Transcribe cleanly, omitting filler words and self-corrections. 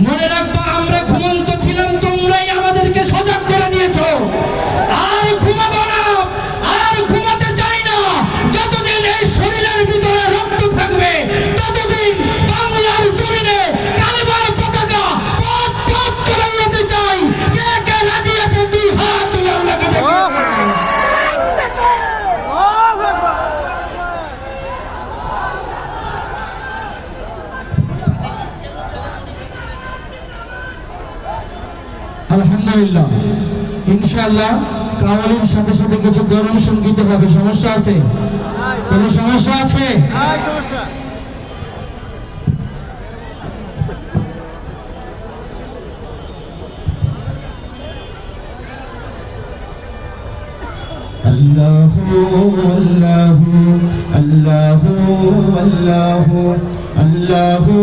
মনে রাখবা, আমরা ঘুমন্ত ছিলাম, তোমরাই আমাদেরকে সজাগ করে দিয়েছো। আর ঘুমাবো না, আর ঘুমাতে চাই না। যতদিন এই শরীরের ভিতরে রক্ত থাকবে, ততদিন বাংলার জমিনে কালেমার পতাকা পথ পথ করে উড়াতে চাই। কে কে রাজি আছে দুই হাত তুলে আল্লাহকে দেখো। আলহামদুলিল্লাহ, ইনশাআল্লাহ কাওয়ালির সাথে সাথে কিছু গরম সঙ্গীত হবে। সমস্যা আছে? কোন সমস্যা আছে? আল্লাহু আল্লাহু আল্লাহু আল্লাহু আল্লাহু